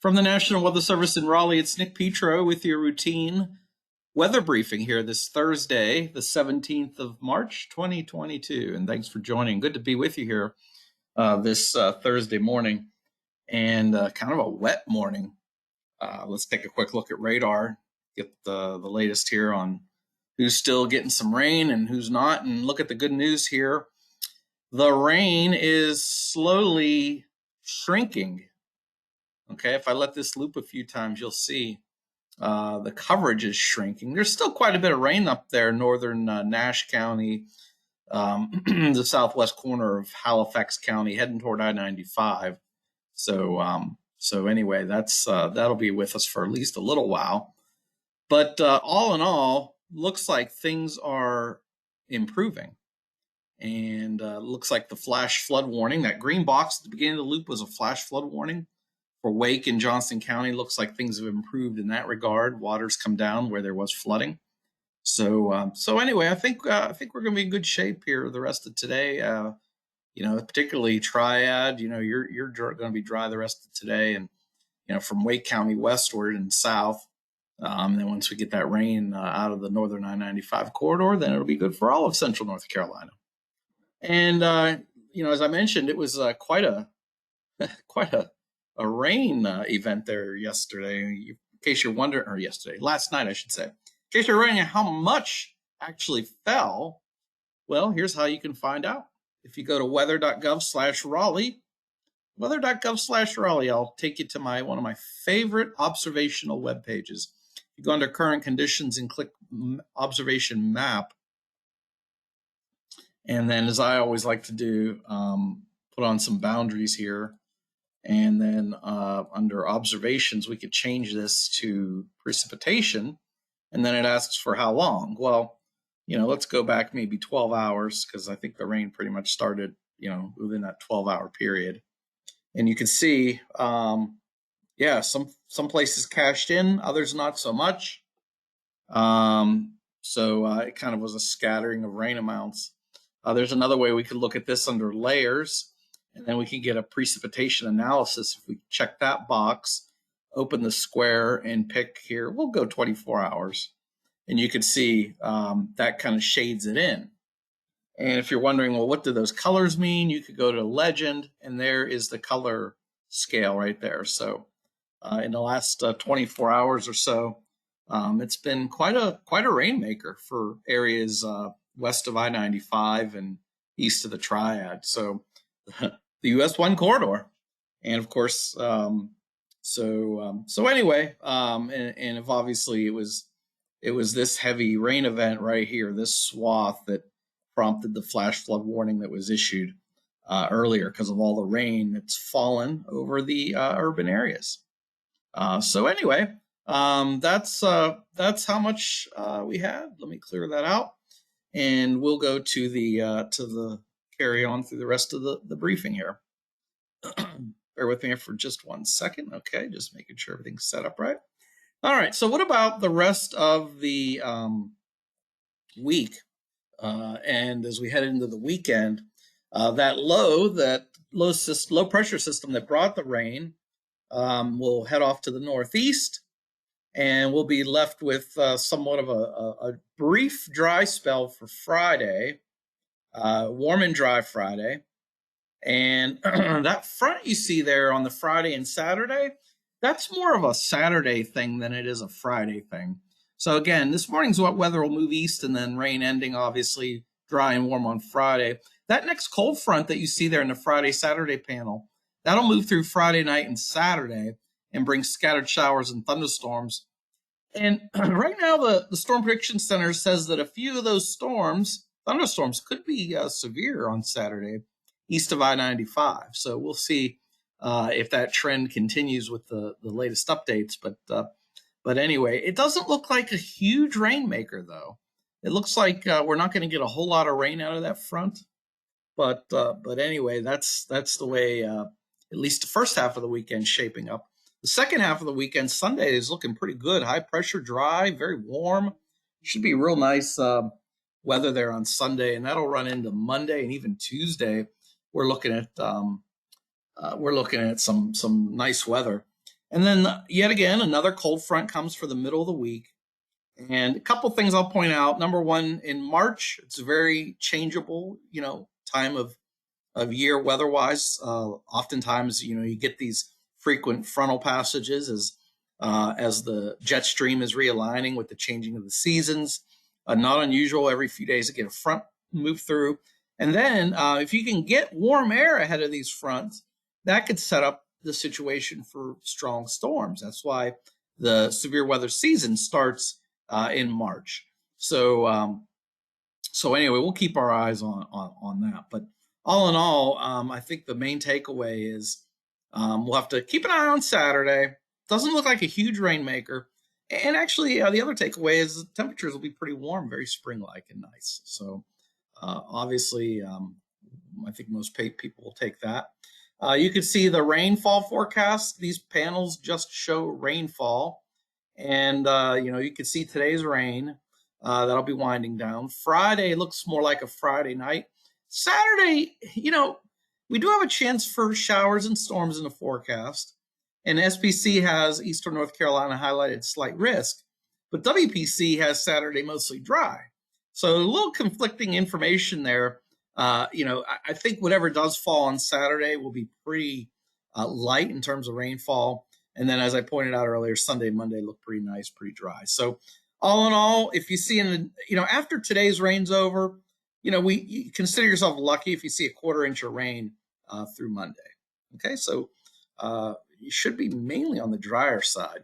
From the National Weather Service in Raleigh, it's Nick Petro with your routine weather briefing here this Thursday, the 17th of March, 2022. And thanks for joining. Good to be with you here this Thursday morning, and kind of a wet morning. Let's take a quick look at radar, get the latest here on who's still getting some rain and who's not. And look at the good news here. The rain is slowly shrinking. Okay, if I let this loop a few times, you'll see the coverage is shrinking. There's still quite a bit of rain up there, northern Nash County, the southwest corner of Halifax County, heading toward I-95. So anyway, that'll be with us for at least a little while. But all in all, looks like things are improving. And looks like the flash flood warning, that green box at the beginning of the loop was a flash flood warning. For Wake in Johnston County, looks like things have improved in that regard. Water's come down where there was flooding. So anyway, I think we're going to be in good shape here the rest of today. Particularly Triad. You're going to be dry the rest of today, and from Wake County westward and south. Then once we get that rain out of the northern I-95 corridor, then it'll be good for all of central North Carolina. And as I mentioned, it was quite a rain event there yesterday. In case you're wondering, or last night, I should say. In case you're wondering how much actually fell, well, here's how you can find out. If you go to weather.gov/Raleigh, weather.gov/Raleigh, I'll take you to one of my favorite observational web pages. You go under current conditions and click observation map. And then, as I always like to do, put on some boundaries here. And then under observations, we could change this to precipitation. And then it asks for how long. Well, let's go back maybe 12 hours, because I think the rain pretty much started, within that 12-hour period. And you can see, some places cashed in, others not so much. So it kind of was a scattering of rain amounts. There's another way we could look at this under layers. And then we can get a precipitation analysis. If we check that box, open the square and pick here, we'll go 24 hours. And you can see that kind of shades it in. And if you're wondering, well, what do those colors mean? You could go to Legend, and there is the color scale right there. So in the last 24 hours or so, it's been quite a rainmaker for areas west of I-95 and east of the Triad. So the US 1 corridor. And of course, anyway, and if obviously it was this heavy rain event right here, this swath, that prompted the flash flood warning that was issued earlier because of all the rain that's fallen over the urban areas. So anyway, that's how much we had. Let me clear that out, and we'll go to the carry on through the rest of the briefing here. Bear with me for just 1 second. Okay, just making sure everything's set up right. All right, so what about the rest of the week? And as we head into the weekend, that low pressure system that brought the rain will head off to the northeast, and we'll be left with somewhat of a brief dry spell for Friday. Warm and dry Friday. And that front you see there on the Friday and Saturday, that's more of a Saturday thing than it is a Friday thing. So again, this morning's wet weather will move east, and then rain ending, obviously dry and warm on Friday. That next cold front that you see there in the Friday-Saturday panel, that'll move through Friday night and Saturday and bring scattered showers and thunderstorms. And right now, the Storm Prediction Center says that a few of those thunderstorms could be severe on Saturday east of I-95. So we'll see if that trend continues with the latest updates. But anyway, it doesn't look like a huge rainmaker, though. It looks like we're not going to get a whole lot of rain out of that front. But anyway, that's the way at least the first half of the weekend shaping up. The second half of the weekend, Sunday, is looking pretty good. High pressure, dry, very warm. Should be real nice weather there on Sunday, and that'll run into Monday and even Tuesday. We're looking at some nice weather. And then yet again, another cold front comes for the middle of the week. And a couple things I'll point out. Number one, in March, it's a very changeable, time of year weather-wise. Oftentimes, you get these frequent frontal passages as the jet stream is realigning with the changing of the seasons. Not unusual every few days to get a front move through. And then if you can get warm air ahead of these fronts, that could set up the situation for strong storms. That's why the severe weather season starts in March. So anyway, we'll keep our eyes on that. But all in all, I think the main takeaway is we'll have to keep an eye on Saturday. Doesn't look like a huge rainmaker. And actually, the other takeaway is the temperatures will be pretty warm, very spring-like and nice. So obviously, I think most people will take that. You can see the rainfall forecast. These panels just show rainfall. And, you can see today's rain. That'll be winding down. Friday looks more like a Friday night. Saturday, we do have a chance for showers and storms in the forecast. And SPC has Eastern North Carolina highlighted slight risk, but WPC has Saturday mostly dry. So a little conflicting information there. I think whatever does fall on Saturday will be pretty light in terms of rainfall. And then, as I pointed out earlier, Sunday, Monday look pretty nice, pretty dry. So all in all, if you see after today's rain's over, you consider yourself lucky if you see a 1/4 inch of rain through Monday. Okay, so you should be mainly on the drier side.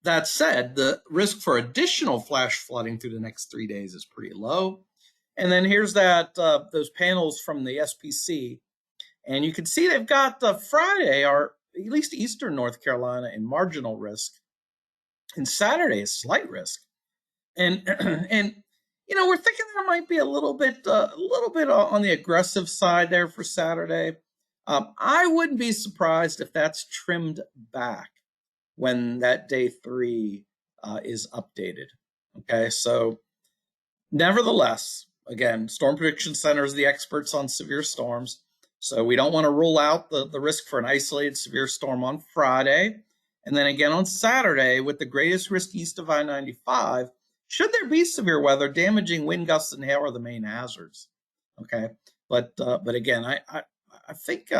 That said, the risk for additional flash flooding through the next 3 days is pretty low. And then here's those panels from the SPC, and you can see they've got Friday, or at least Eastern North Carolina, in marginal risk, and Saturday is slight risk. And we're thinking there might be a little bit on the aggressive side there for Saturday. I wouldn't be surprised if that's trimmed back when that day 3 is updated. Okay, so nevertheless, again, Storm Prediction Center is the experts on severe storms. So we don't want to rule out the risk for an isolated severe storm on Friday. And then again on Saturday, with the greatest risk east of I-95, should there be severe weather, damaging wind gusts and hail are the main hazards. Okay, but again, I think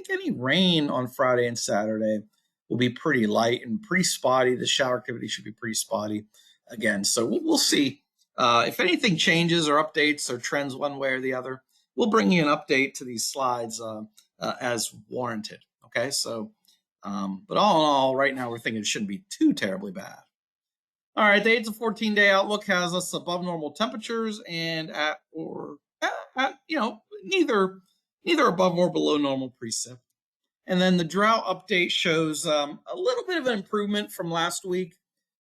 any rain on Friday and Saturday will be pretty light and pretty spotty. The shower activity should be pretty spotty again. So we'll see if anything changes or updates or trends one way or the other. We'll bring you an update to these slides as warranted. Okay, so but all in all, right now we're thinking it shouldn't be too terribly bad. All right, the 8 to 14-day outlook has us above normal temperatures and at neither above or below normal precip. And then the drought update shows a little bit of an improvement from last week,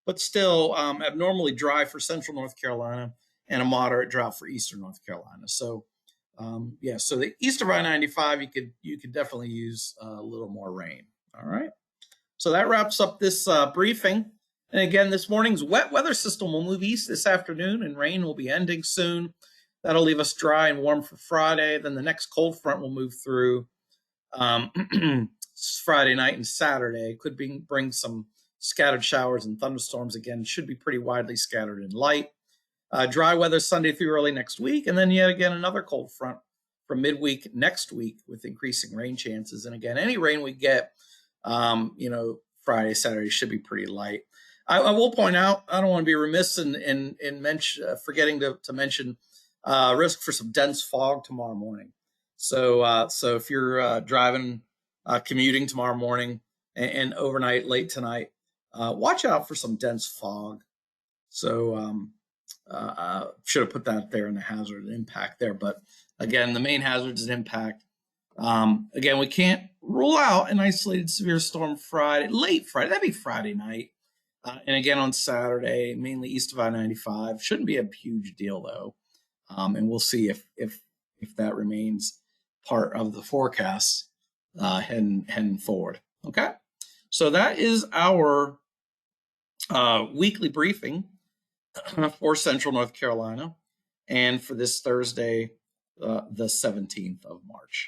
but still abnormally dry for central North Carolina and a moderate drought for eastern North Carolina. So so the east of I-95, you could definitely use a little more rain. All right. So that wraps up this briefing. And again, this morning's wet weather system will move east this afternoon, and rain will be ending soon. That'll leave us dry and warm for Friday. Then the next cold front will move through Friday night and Saturday. Could bring some scattered showers and thunderstorms again. Should be pretty widely scattered and light. Dry weather Sunday through early next week. And then yet again, another cold front from midweek next week with increasing rain chances. And again, any rain we get, Friday, Saturday should be pretty light. I will point out, I don't want to be remiss in forgetting to mention risk for some dense fog tomorrow morning. So if you're driving, commuting tomorrow morning and overnight, late tonight, watch out for some dense fog. So should have put that there in the hazard and impact there. But again, the main hazard is impact. Again, we can't rule out an isolated severe storm late Friday. That'd be Friday night. And again on Saturday, mainly east of I-95. Shouldn't be a huge deal though. And we'll see if that remains part of the forecast heading forward. Okay, so that is our weekly briefing for Central North Carolina, and for this Thursday, the 17th of March.